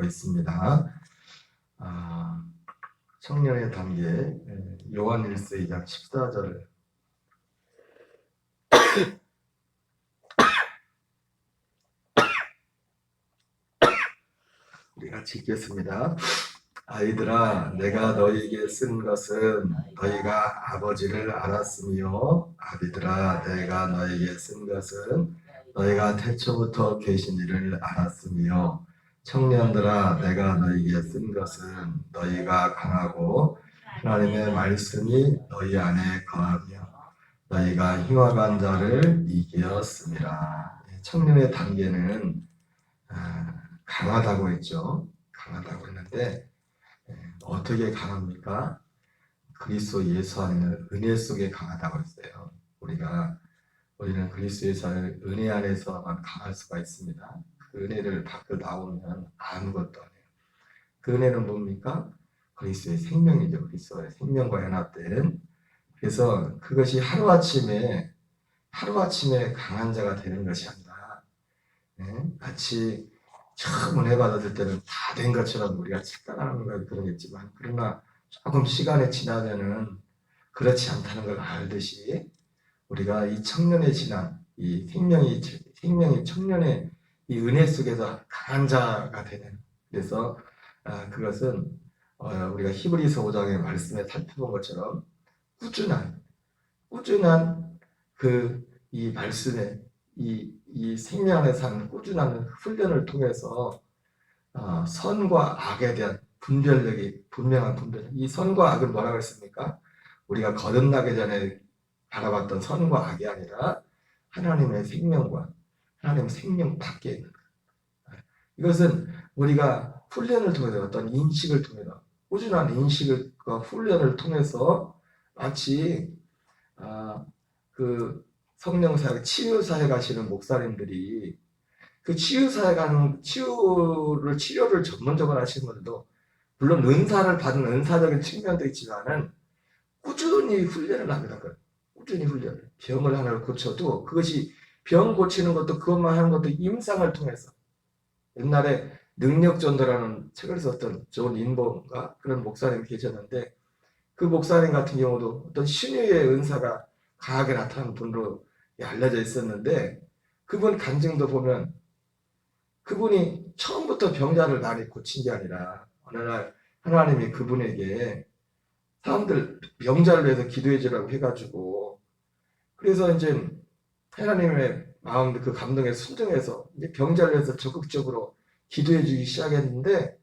나누고 있습니다. 청년의 단계 요한일서 2장 14절 우리 같이 읽겠습니다. 아이들아, 내가 너희에게 쓴 것은 너희가 아버지를 알았으며, 아비들아, 내가 너희에게 쓴 것은 너희가 태초부터 계신 이를 알았으며, 청년들아, 내가 너희에게 쓴 것은 너희가 강하고 하나님의 말씀이 너희 안에 거하며 너희가 흉악한 자를 이기었습니다. 청년의 단계는 강하다고 했죠. 강하다고 했는데 어떻게 강합니까? 그리스도 예수 안에는 은혜 속에 강하다고 했어요. 우리는 그리스도 예수 안에 은혜 안에서만 강할 수가 있습니다. 그 은혜를 밖으로 나오면 아무것도 안 해요. 그 은혜는 뭡니까? 그리스도의 생명이죠. 그리스도의 생명과 연합된. 그래서 그것이 하루아침에 강한 자가 되는 것이 아니라 마치 처음 은혜 받았을 때는 다 된 것처럼 우리가 착각하는 건 그러겠지만, 그러나 조금 시간이 지나면은 그렇지 않다는 걸 알듯이 우리가 이 청년에 지난 이 생명이 청년의 이 은혜 속에서 강한 자가 되는. 그래서 그것은 우리가 히브리서 5장의 말씀에 살펴본 것처럼 꾸준한 이 말씀에 이 생명 안에서 하는 꾸준한 훈련을 통해서 선과 악에 대한 분별력이 분명한 분별. 이 선과 악은 뭐라고 했습니까? 우리가 거듭나기 전에 바라봤던 선과 악이 아니라 하나님의 생명과 하나님의 생명 밖에 있는 것. 이것은 우리가 훈련을 통해서 어떤 인식을 통해서 꾸준한 인식과 훈련을 통해서 마치 그 성령사역 치유사에 가시는 목사님들이 그 치료를 전문적으로 하시는 분들도 물론 은사를 받은 은사적인 측면도 있지만은 꾸준히 훈련을 합니다. 꾸준히 훈련을. 병을 하나를 고쳐도 그것이 병 고치는 것도 그것만 하는 것도 임상을 통해서. 옛날에 능력전도라는 책을 썼던 존 인본가 그런 목사님이 계셨는데, 그 목사님 같은 경우도 어떤 신유의 은사가 강하게 나타나는 분으로 알려져 있었는데, 그분 간증도 보면 그분이 처음부터 병자를 많이 고친 게 아니라 어느 날 하나님이 그분에게 사람들 병자를 위해서 기도해 주라고 해가지고, 그래서 이제 하나님의 마음 그 감동에 순종해서 이제 병자를 위해서 적극적으로 기도해 주기 시작했는데,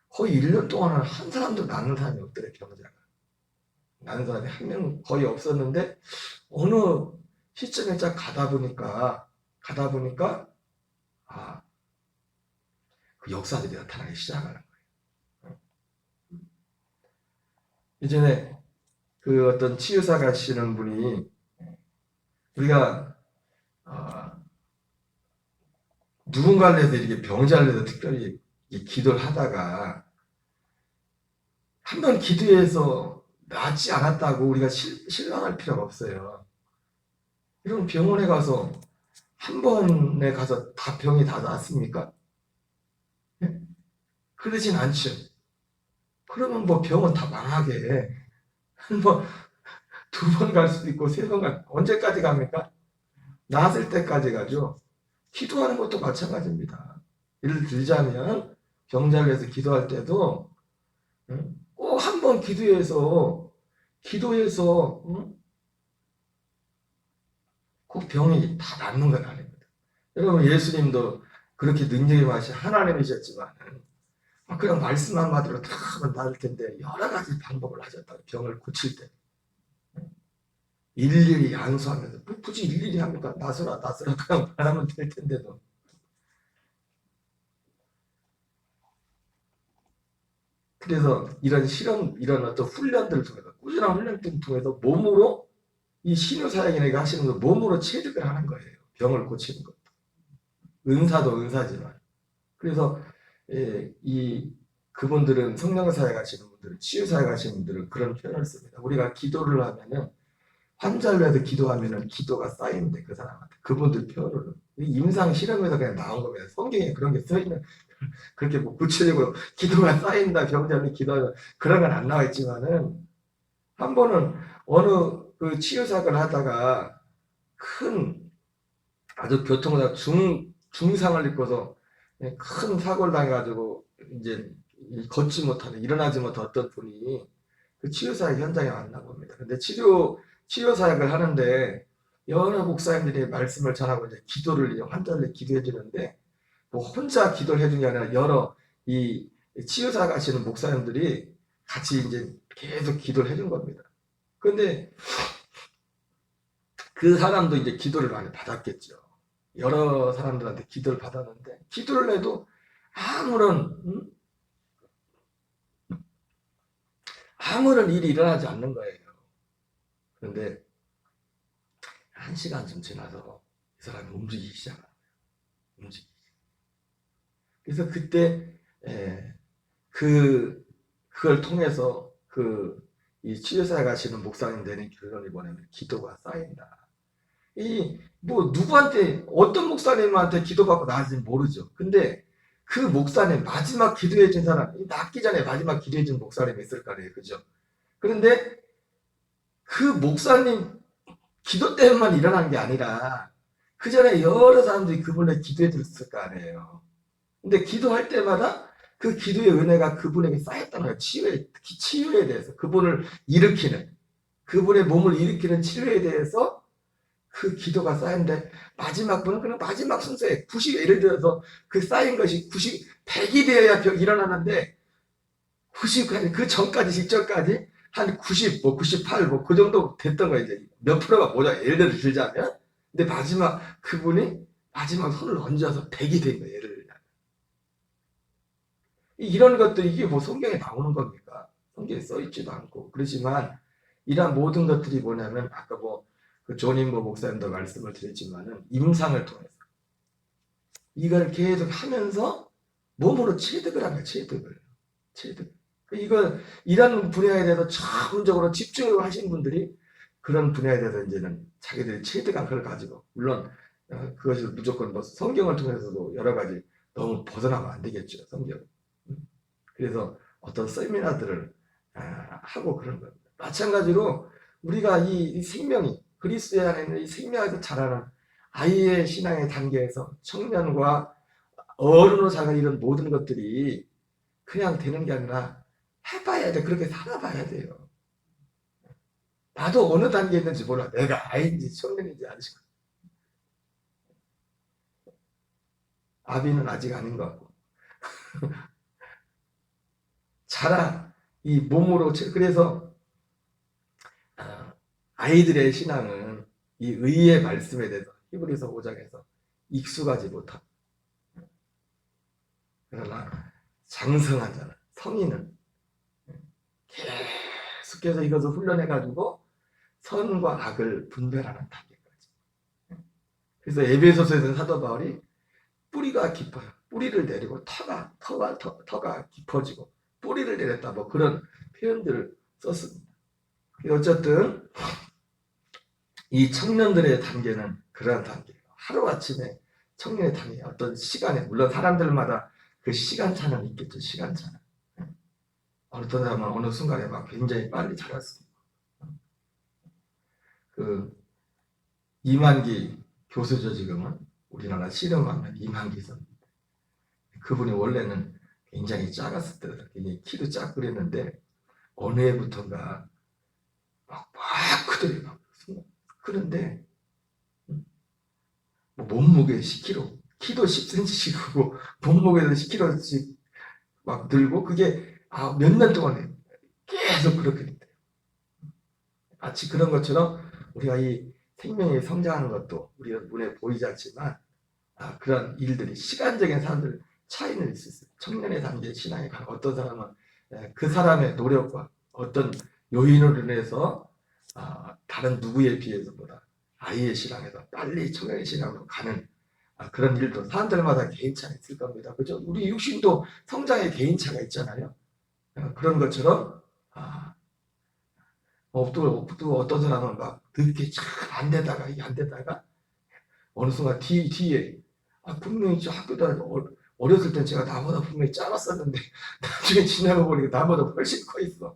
거의 1년 동안은 한 사람도 낫는 사람이 없더래. 병자가 낫는 사람이 한 명 거의 없었는데, 어느 시점에 딱 가다 보니까 그 역사들이 나타나기 시작하는 거예요. 이전에 그 어떤 치유사 가시는 분이, 우리가 누군가를 해서 이렇게 병자를 해서 특별히 기도를 하다가 한번 기도해서 낫지 않았다고 우리가 실망할 필요가 없어요. 이런 병원에 가서 한 번에 가서 다 병이 다 낫습니까? 그러진 않죠. 그러면 뭐 병은 다 망하게 뭐 2번 갈 수도 있고 3번 언제까지 갑니까? 나았을 때까지 가죠. 기도하는 것도 마찬가지입니다. 예를 들자면 병자를 위해서 기도할 때도 꼭 한 번 기도해서 꼭 병이 다 낫는 건 아닙니다. 여러분, 예수님도 그렇게 능력이 많으신 하나님이셨지만 그냥 말씀 한마디로 다 하면 나을 텐데 여러 가지 방법을 하셨다. 병을 고칠 때 일일이 안수하면서 굳이 일일이 합니까? 나서라 그냥 말하면 될 텐데도. 그래서 이런 어떤 훈련들을 통해서, 꾸준한 훈련들을 통해서 몸으로 이 신유사역인에게 하시는 거 몸으로 체득을 하는 거예요. 병을 고치는 것. 은사도 은사지만. 그래서 그분들은 성령사역 하시는 분들은, 치유사역 하시는 분들은 그런 표현을 씁니다. 우리가 기도를 하면은, 환자를 위해서 기도하면은 기도가 쌓이는데 그 사람한테, 그분들 표현으로 임상 실험에서 그냥 나온 겁니다. 성경에 그런 게 써있는 그렇게 뭐 구체적으로 기도가 쌓인다, 병자는 기도하다 그런 건 안 나와 있지만은 한 번은 어느 그 치유 사건을 하다가 큰 아주 교통사고 중상을 입고서 큰 사고를 당해가지고 이제 걷지 못하는 일어나지 못한 어떤 분이 그 치유사역 현장에 왔나 봅니다. 근데 치유사역을 하는데 여러 목사님들이 말씀을 전하고 이제 기도를 환자를 기도해 주는데 뭐 혼자 기도를 해준 게 아니라 여러 이 치유사 가시는 목사님들이 같이 이제 계속 기도를 해준 겁니다. 그런데 그 사람도 이제 기도를 많이 받았겠죠. 여러 사람들한테 기도를 받았는데 기도를 해도 아무런 일이 일어나지 않는 거예요. 그런데 1시간쯤 지나서 이 사람이 움직이기 시작합니다. 그래서 그때 그걸 통해서 이 치유사에 가시는 목사님 되는 결론이 뭐냐면 기도가 쌓인다. 뭐 누구한테 어떤 목사님한테 기도받고 나왔는지 모르죠. 근데 그 목사님 마지막 기도해 준 사람, 낫기 전에 마지막 기도해 준 목사님이 있을 거 아니에요. 그죠? 그런데 그 목사님 기도 때문만 일어난 게 아니라 그 전에 여러 사람들이 그분을 기도해 줬을 거 아니에요. 근데 기도할 때마다 그 기도의 은혜가 그분에게 쌓였다는 거예요. 치유에 대해서 그분을 일으키는, 그분의 몸을 일으키는 치료에 대해서 그 기도가 쌓였는데 마지막 분은 그냥 마지막 순서에 90, 예를 들어서 그 쌓인 것이 100이 되어야 일어나는데 90까지, 그 전까지 직전까지 한 90, 뭐 98, 뭐 그 정도 됐던 거예요. 이제 몇 프로가 뭐냐, 예를 들어 들자면. 근데 마지막 그분이 마지막 손을 얹어서 100이 된 거예요. 예를 들면. 이런 것들이 이게 뭐 성경에 나오는 겁니까? 성경에 써 있지도 않고. 그렇지만 이러한 모든 것들이 뭐냐면 아까 그 존인모 목사님도 말씀을 드렸지만은 임상을 통해서 이걸 계속 하면서 몸으로 체득을 하는 거예요. 체득. 이런 분야에 대해서 전문적으로 집중을 하신 분들이 그런 분야에 대해서 이제는 자기들이 체득한 걸 가지고, 물론 그것을 무조건 뭐 성경을 통해서도 여러 가지 너무 벗어나면 안 되겠죠. 성경. 그래서 어떤 세미나들을 하고 그런 겁니다. 마찬가지로 우리가 이 생명이 그리스도 안에 있는 이 생명에서 자라는 아이의 신앙의 단계에서 청년과 어른으로 자라는 이런 모든 것들이 그냥 되는 게 아니라 해봐야 돼. 그렇게 살아봐야 돼요. 나도 어느 단계에 있는지 몰라. 내가 아이인지 청년인지 아직. 아비는 아직 아닌 것 같고. 자라, 이 몸으로. 그래서 아이들의 신앙은 이 의의 말씀에 대해서 히브리서 5장에서 익숙하지 못합니다. 그러나 장성한 자는, 성인은 계속해서 이것을 훈련해가지고 선과 악을 분별하는 단계까지. 그래서 에베소서에서는 사도 바울이 뿌리가 깊어요. 뿌리를 내리고 터가 깊어지고 뿌리를 내렸다, 뭐 그런 표현들을 썼습니다. 어쨌든 이 청년들의 단계는 그러한 단계예요. 하루아침에 청년의 단계, 어떤 시간에, 물론 사람들마다 그 시간차는 있겠죠. 시간차는. 어떤 사람은 어느 순간에 막 굉장히 빨리 자랐습니다. 그 이만기 교수죠. 지금은 우리나라 씨름하면 이만기 선수. 그분이 원래는 굉장히 작았을 때 굉장히 키도 작고 그랬는데 어느 해부터인가 막 크더래요. 그런데 뭐 몸무게 10kg, 키도 10cm씩 크고 몸무게도 10kg씩 막 늘고, 그게 몇 년 동안 계속 그렇게 된대요. 마치 그런 것처럼 우리가 이 생명이 성장하는 것도 우리가 눈에 보이지 않지만 그런 일들이 시간적인 사람들 차이는 있을 수 있어요. 청년의 단계 신앙에 가는 어떤 사람은 그 사람의 노력과 어떤 요인으로 인해서 다른 누구에 비해서보다 아이의 신앙에서 빨리 청년의 신앙으로 가는 그런 일도 사람들마다 개인차가 있을 겁니다. 그죠? 우리 육신도 성장의 개인차가 있잖아요. 그런 것처럼 또 어떤 사람은 막 늦게 잘 안 되다가 어느 순간 뒤에 분명히 저 학교 다니고 어렸을 땐 제가 나보다 분명히 작았었는데 나중에 지나가 보니까 나보다 훨씬 커 있어.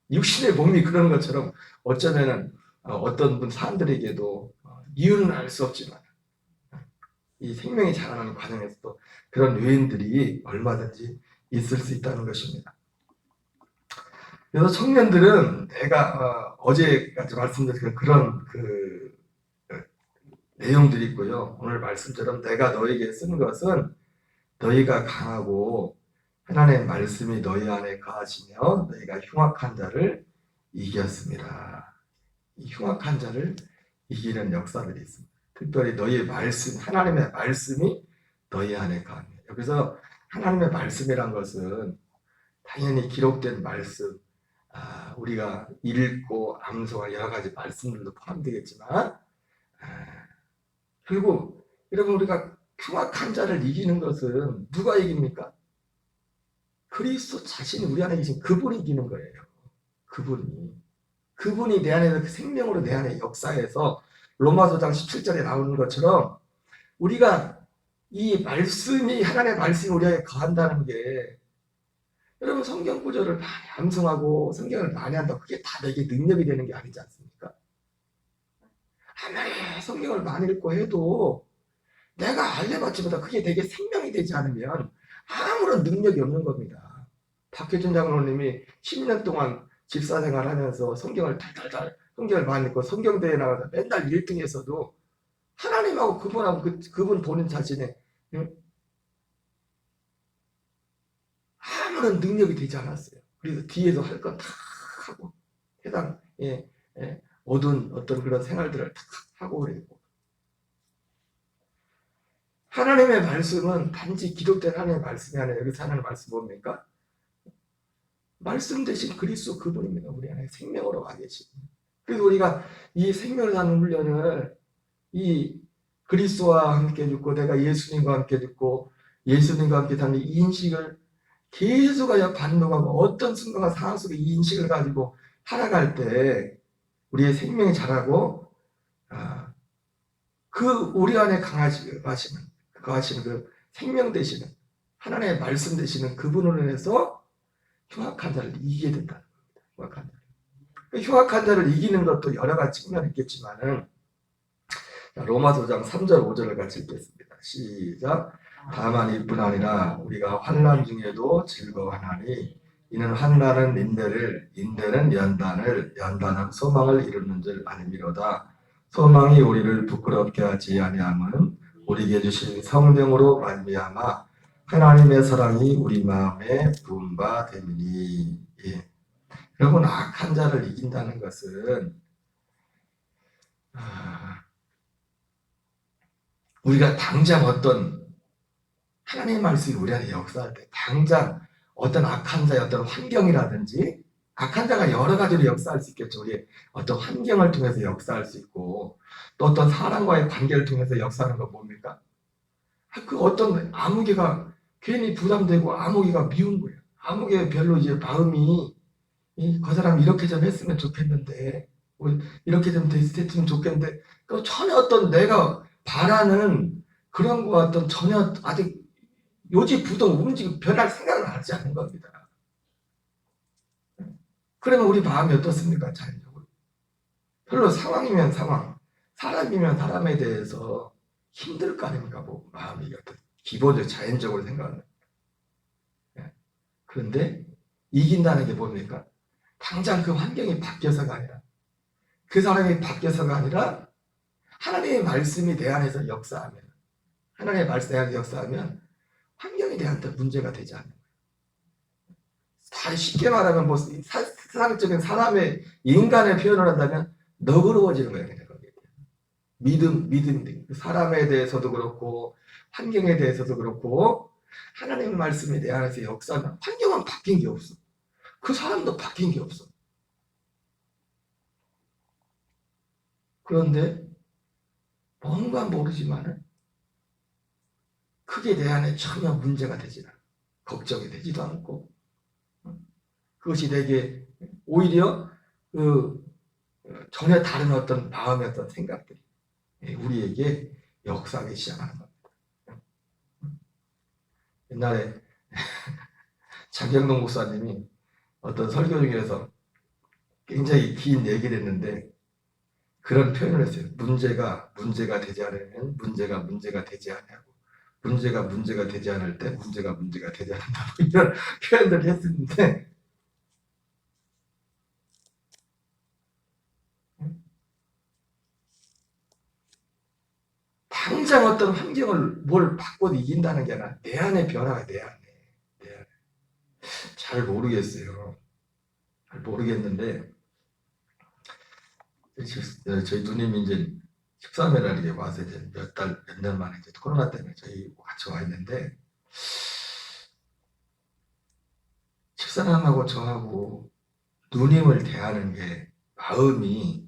육신의 몸이 그러는 것처럼 어쩌면은 어떤 분 사람들에게도 이유는 알 수 없지만 이 생명이 자라나는 과정에서도 그런 요인들이 얼마든지 있을 수 있다는 것입니다. 그래서 청년들은 내가 어제까지 말씀드린 그런 내용들이 있고요. 오늘 말씀처럼 내가 너에게 쓴 것은 너희가 강하고 하나님의 말씀이 너희 안에 거하시며 너희가 흉악한 자를 이겼습니다. 이 흉악한 자를 이기는 역사들이 있습니다. 특별히 너희의 말씀, 하나님의 말씀이 너희 안에 거합니다. 여기서 하나님의 말씀이란 것은 당연히 기록된 말씀, 우리가 읽고 암송할 여러 가지 말씀들도 포함되겠지만 결국 여러분 우리가 흉악한 자를 이기는 것은 누가 이깁니까? 그리스도 자신이 우리 안에 계신 그분이 이기는 거예요. 그분이 내 안에서 그 생명으로 내 안에 역사해서 로마서장 17절에 나오는 것처럼 우리가 이 말씀이 하나님의 말씀이 우리 안에 거한다는 게 여러분 성경 구절을 많이 암송하고 성경을 많이 한다고 그게 다 내게 능력이 되는 게 아니지 않습니까? 아무리 성경을 많이 읽고 해도 내가 알려봤지보다 그게 내게 생명이 되지 않으면 아무런 능력이 없는 겁니다. 박혜준 장로님이 10년 동안 집사생활 하면서 성경을 달달달 성경을 많이 읽고 성경대회 나가서 맨날 1등에서도 하나님하고 그분하고 그분 본인 자신의 아무런 능력이 되지 않았어요. 그래서 뒤에서 할 건 다 하고 해당 모든 어떤 그런 생활들을 다 하고 그랬고 하나님의 말씀은 단지 기록된 하나님의 말씀이 아니라 여기서 하나님의 말씀 뭡니까? 말씀 대신 그리스도 그분입니다. 우리 안에 생명으로 와 계십니다. 그래서 우리가 이 생명을 사는 훈련을 이 그리스도와 함께 죽고 내가 예수님과 함께 죽고 예수님과 함께 사는 이 인식을 계속하여 반복하고 어떤 순간과 상황 속에 이 인식을 가지고 살아갈 때 우리의 생명이 자라고 그 우리 안에 거하시는 그 생명 되시는 하나님의 말씀 되시는 그분으로 인해서 흉악한 자를 이기게 된다는 겁니다. 흉악한 자를 이기는 것도 여러 가지 측면이 있겠지만은 로마서 5장 3절 5절을 같이 읽겠습니다. 시작. 다만 이뿐 아니라 우리가 환난 중에도 즐거워하나니 이는 환난은 인내를 인내는 연단을 연단은 소망을 이루는 줄 아니미로다. 소망이 우리를 부끄럽게 하지 아니함은 우리에게 주신 성령으로 말미암아 하나님의 사랑이 우리 마음에 부은 바 됨이니. 여러분 악한 자를 이긴다는 것은 우리가 당장 어떤 하나님의 말씀이 우리 안에 역사할 때 당장 어떤 악한 자의 어떤 환경이라든지 악한 자가 여러 가지로 역사할 수 있겠죠. 우리 어떤 환경을 통해서 역사할 수 있고 또 어떤 사람과의 관계를 통해서 역사하는 건 뭡니까? 그 어떤 아무개가 괜히 부담되고 아무개가 미운 거예요. 아무개 별로 이제 마음이 그 사람 이렇게 좀 했으면 좋겠는데 이렇게 좀 됐으면 좋겠는데 또 전혀 어떤 내가 바라는 그런 거 어떤 전혀 아직 요지부동 움직이고 변할 생각을 하지 않는 겁니다. 그러면 우리 마음이 어떻습니까? 자연적으로 별로 상황이면 상황, 사람이면 사람에 대해서 힘들 거 아닙니까? 뭐 마음이 어떤 기본적으로 자연적으로 생각하는. 그런데 이긴다는 게 뭡니까? 당장 그 환경이 바뀌어서가 아니라 그 사람이 바뀌어서가 아니라 하나님의 말씀이 내 안에서 역사하면 하나님의 말씀이 내 안에서 역사하면 환경이 내한테 문제가 되지 않는 거예요. 다 쉽게 말하면 뭐 세상적인 사람의 인간의 표현을 한다면 너그러워지는 거예요. 믿음이 사람에 대해서도 그렇고 환경에 대해서도 그렇고 하나님의 말씀이 내 안에서 역사하면 환경은 바뀐 게 없어. 그 사람도 바뀐 게 없어. 그런데 뭔가 모르지만은 크게 내 안에 전혀 문제가 되지 않아. 걱정이 되지도 않고 그것이 내게 오히려 전혀 다른 어떤 마음의 어떤 생각들이 우리에게 역사하기 시작하는 겁니다. 옛날에 장경동 목사님이 어떤 설교 중에서 굉장히 긴 얘기를 했는데 그런 표현을 했어요. 문제가 되지 않으면 문제가 되지 않냐고. 문제가 되지 않을 때 문제가 되지 않는다고 이런 표현들을 했었는데 당장 어떤 환경을 뭘 바꿔도 이긴다는 게 아니라 내 안에 변화가 내 안에. 잘 모르겠어요. 잘 모르겠는데 저희 누님이 이제 13일 이렇게 와서 이제 몇 년 만에 이제 코로나 때문에 저희 같이 와 있는데 집사람하고 저하고 누님을 대하는 게 마음이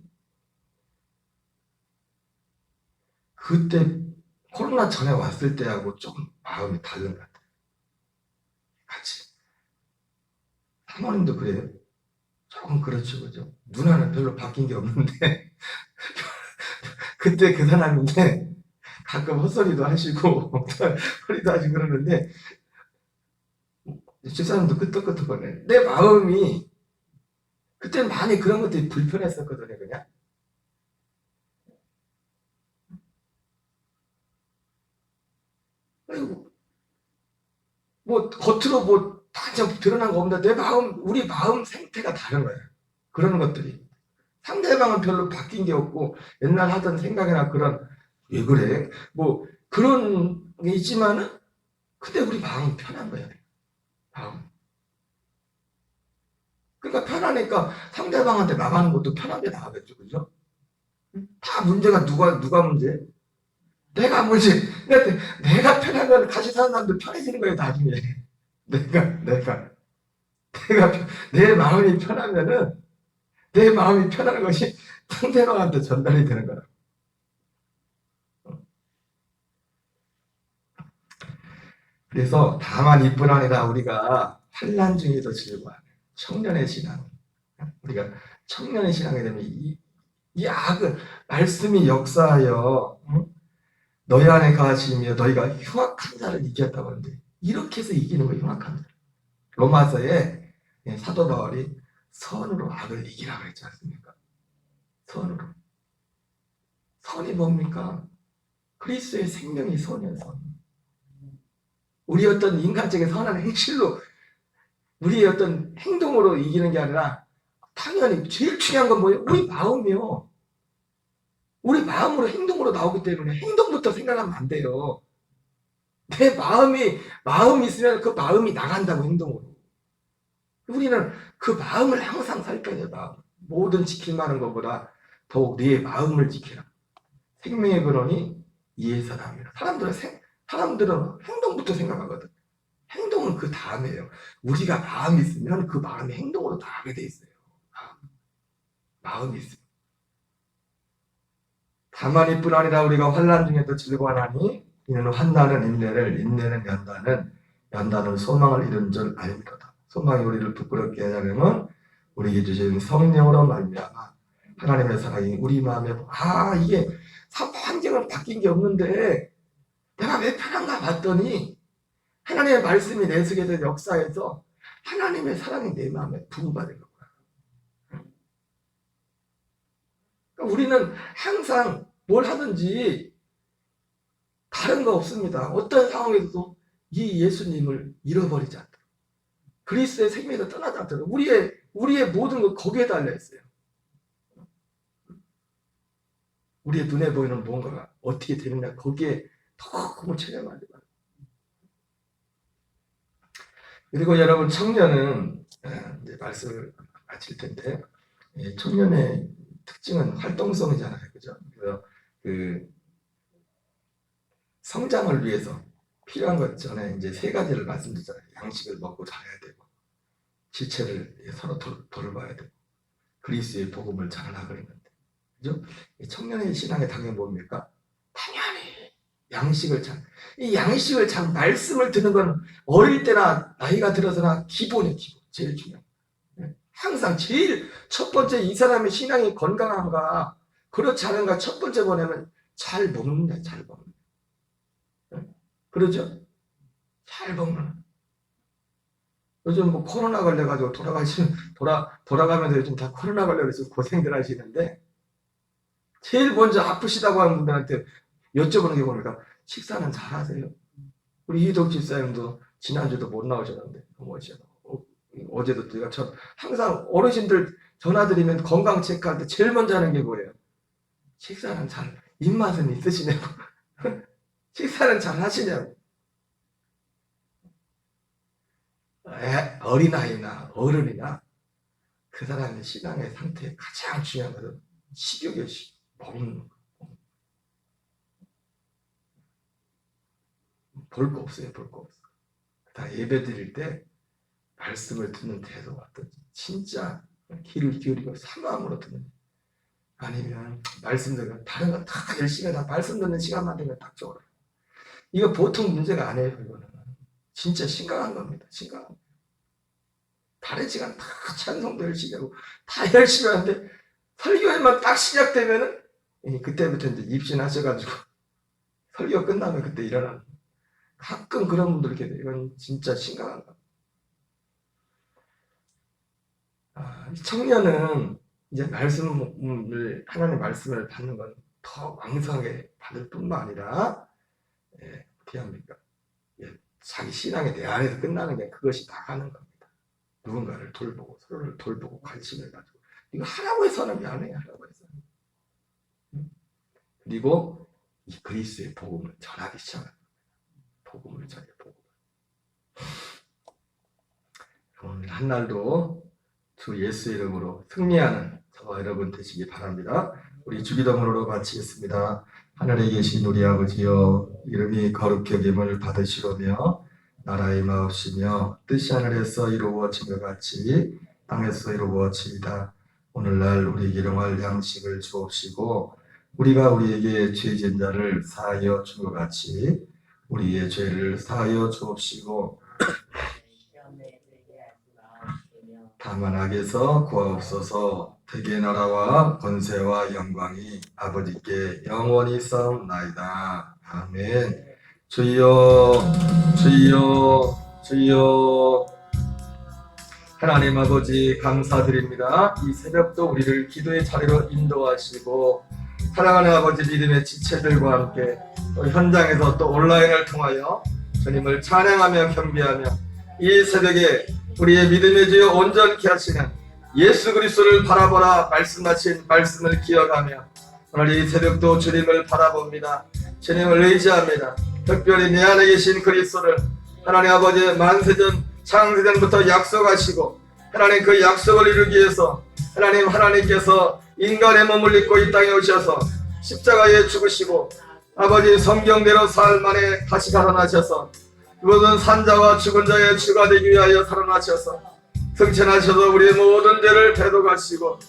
그때 코로나 전에 왔을 때하고 조금 마음이 다른 것 같아요. 같이. 사모님도 그래요. 조금 그렇죠, 그죠? 누나는 별로 바뀐 게 없는데 그때 그 사람인데 가끔 헛소리도 하시고 허리도 하시고 그러는데 집사람도 끄떡끄떡거려요. 내 마음이 그때 많이 그런 것들이 불편했었거든요, 그냥. 아이고, 뭐 겉으로 뭐 당장 드러난 거 없는데 내 마음, 우리 마음 생태가 다른 거예요. 그런 것들이. 상대방은 별로 바뀐 게 없고 옛날 하던 생각이나 그런 왜 그래? 뭐 그런 게 있지만은 근데 우리 마음이 편한 거예요. 마음. 그러니까 편하니까 상대방한테 나가는 것도 편하게 나가겠죠, 그죠? 다 문제가 누가 문제? 내가 문제. 내가 편하면 같이 사는 사람도 편해지는 거예요, 나중에. 내가 내 마음이 편하면은 내 마음이 편한 것이 상대방한테 전달이 되는 거라. 그래서 다만 이뿐 아니라 우리가 환난 중에도 즐거워하는 청년의 신앙. 우리가 청년의 신앙이 되면 이 악을 말씀이 역사하여 너희 안에 가시며 너희가 흉악한 자를 이겼다고 하는데 이렇게 해서 이기는 거예요. 흉악한 자. 로마서에 사도 바울이 선으로 악을 이기라 그랬지 않습니까? 선으로. 선이 뭡니까? 그리스도의 생명이 선이에요. 선. 우리 어떤 인간적인 선한 행실로 우리의 어떤 행동으로 이기는 게 아니라 당연히 제일 중요한 건 뭐예요? 우리 마음이요. 우리 마음으로 행동으로 나오기 때문에 행동부터 생각하면 안 돼요. 내 마음이 있으면 그 마음이 나간다고 행동으로. 우리는 그 마음을 항상 살펴야 돼요. 마음. 모든 지킬 만한 것보다 더욱 네 마음을 지키라. 생명의 근원이 이에서 나옵니다. 사람들은 행동부터 생각하거든. 행동은 그 다음이에요. 우리가 마음이 있으면 그 마음이 행동으로 나가게 돼 있어요. 마음이 있으면. 다만 이뿐 아니라 우리가 환난 중에도 즐거워하나니 이는 환난은 인내를 인내는 연단은 소망을 이룬 줄 아닙니다. 소망이 우리를 부끄럽게 하려면 우리에게 주신 성령으로 말미암아 하나님의 사랑이 우리 마음에 이게 환경은 바뀐 게 없는데 내가 왜 편한가 봤더니 하나님의 말씀이 내 속에서 역사해서 하나님의 사랑이 내 마음에 부음받은 거야. 그러니까 우리는 항상 뭘 하든지 다른 거 없습니다. 어떤 상황에서도 이 예수님을 잃어버리지 않도록 그리스도의 생명에서 떠나지 않도록 우리의 모든 것 거기에 달려있어요. 우리의 눈에 보이는 뭔가가 어떻게 되느냐 거기에 더 그걸 체념하지 말고. 그리고 여러분 청년은 이제 말씀을 마칠 텐데 청년의 특징은 활동성이잖아요, 그죠? 그래서 그 성장을 위해서 필요한 것 전에 이제 세 가지를 말씀드렸잖아요. 양식을 먹고 자라야 되고, 지체를 서로 돌봐야 되고, 그리스도의 복음을 전하라 그랬는데, 그죠? 청년의 신앙의 당연히 뭡니까? 당연히 이 양식을 말씀을 듣는 건 어릴 때나 나이가 들어서나 기본이에요, 기본. 제일 중요한. 항상 제일 첫 번째 이 사람의 신앙이 건강한가, 그렇지 않은가 첫 번째 보내면 잘 먹는다, 잘 먹는다. 그러죠? 잘 먹는. 요즘 뭐 코로나 걸려가지고 돌아가면서 요즘 다 코로나 걸려서 고생들 하시는데, 제일 먼저 아프시다고 하는 분들한테 여쭤보는 게 뭡니까? 식사는 잘 하세요? 우리 이덕 집사님도 지난주도 못 나오셨는데, 어제도 제가 항상 어르신들 전화드리면 건강 체크할 때 제일 먼저 하는 게 뭐예요? 식사는 잘, 입맛은 있으시냐고. 식사는 잘 하시냐고. 어린아이나 어른이나 그 사람의 신앙의 상태에 가장 중요한 것은 식욕의 먹는 거. 볼 거 없어요, 볼 거 없어. 다 예배 드릴 때 말씀을 듣는 태도가 어떤지, 진짜 귀를 기울이고 사마음으로 듣는, 아니면 말씀 듣는, 다른 건 다 열심히 다 말씀 듣는 시간만 되면 딱 좋아요. 이거 보통 문제가 아니에요. 이거는 진짜 심각한 겁니다. 심각한 겁니다. 다른 시간 다 찬송도 열심히 하고 다 열심히 하는데 설교회만 딱 시작되면은 그때부터 이제 입신하셔가지고 설교 끝나면 그때 일어나는, 가끔 그런 분들 이렇게 돼요. 이건 진짜 심각한 겁니다. 청년은 이제 하나님의 말씀을 받는 건 더 왕성하게 받을 뿐만 아니라, 어떻게 합니까? 자기 신앙의 내 안에서 끝나는 게 그것이 나가는 겁니다. 누군가를 돌보고 서로를 돌보고 관심을 가지고, 이거 하라고 해서는 게 아니에요. 하라고 해서는. 그리고 이 그리스도의 복음을 전하기 시작합니다. 복음을 전해, 복음을. 오늘 한날도 주 예수의 이름으로 승리하는 저와 여러분 되시기 바랍니다. 우리 주기도문으로 마치겠습니다. 하늘에 계신 우리 아버지여, 이름이 거룩히 여김을 받으시오며 나라의 마옵시며 뜻이 하늘에서 이루어진 것 같이 땅에서 이루어지이다. 오늘날 우리에게 일용할 양식을 주옵시고, 우리가 우리에게 죄 지은 자를 사하여 준 것 같이 우리의 죄를 사하여 주옵시고, 다만 악에서 구하옵소서. 대개 나라와 권세와 영광이 아버지께 영원히 싸움나이다. 아멘. 주여, 주여, 주여. 하나님 아버지 감사드립니다. 이 새벽도 우리를 기도의 자리로 인도하시고, 사랑하는 아버지 믿음의 지체들과 함께 또 현장에서 또 온라인을 통하여 주님을 찬양하며 경배하며 이 새벽에 우리의 믿음의 주여 온전케 하시는 예수 그리스도를 바라보라 말씀하신 말씀을 기억하며 오늘 이 새벽도 주님을 바라봅니다. 주님을 의지합니다. 특별히 내 안에 계신 그리스도를 하나님 아버지 만세전 창세전부터 약속하시고, 하나님 그 약속을 이루기 위해서 하나님께서 인간의 몸을 입고 이 땅에 오셔서 십자가에 죽으시고 아버지 성경대로 사흘 만에 다시 살아나셔서 모든 산자와 죽은 자의 주가 되기 위하여 살아나셔서 승천하셔서 우리의 모든 죄를 대속하시고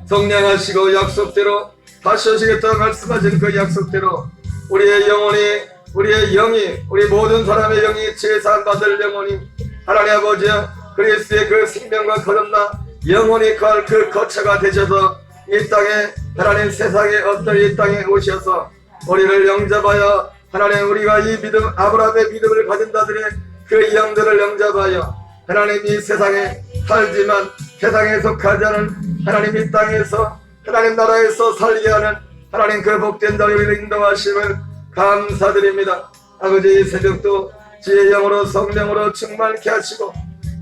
성량하시고 약속대로 다시 오시겠다고 말씀하신 그 약속대로 우리의 영이 우리 모든 사람의 영이 제사함 받을 영혼이 하나님 아버지 그리스도의 그 생명과 거듭나 영원히 거할 그 거처가 되셔서 이 땅에 하나님 세상에 없던 이 땅에 오셔서 우리를 영접하여 하나님 우리가 이 믿음 아브라함의 믿음을 가진 자들의 그 영들을 영접하여 하나님 이 세상에 살지만 세상에 속하지 않은 하나님 이 땅에서 하나님 나라에서 살게 하는 하나님 그 복된 자리를 인도하심을 감사드립니다. 아버지 이 새벽도 주의 영으로 성령으로 충만케 하시고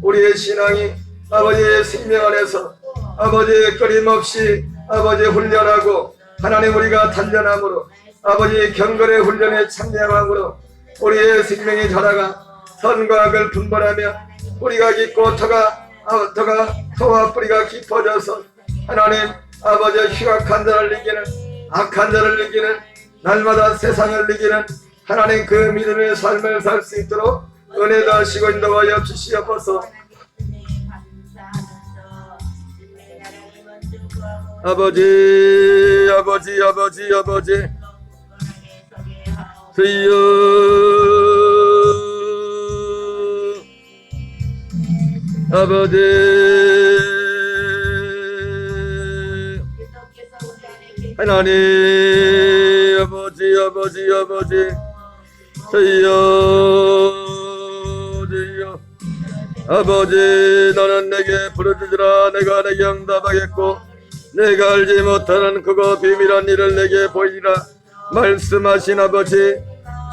우리의 신앙이 아버지의 생명 안에서 아버지의 끊임없이 아버지 훈련하고 하나님 우리가 단련함으로 아버지 경건의 훈련에 참여함으로 우리의 생명이 자라가 선과 악을 분별하며 뿌리가 깊고 터와 뿌리가 깊어져서 하나님 아버지 흉악한 자를 이기는 악한 자를 이기는 날마다 세상을 이기는 하나님 그 믿음의 삶을 살 수 있도록 은혜도 하시고 인도하여 주시옵소서. 아버지 주여 아버지 하나님 아버지 주여 아버지 너는 내게 부르짖으라 내가 내게 응답하겠고 내가 알지 못하는 그거 비밀한 일을 내게 보이라 말씀하신 아버지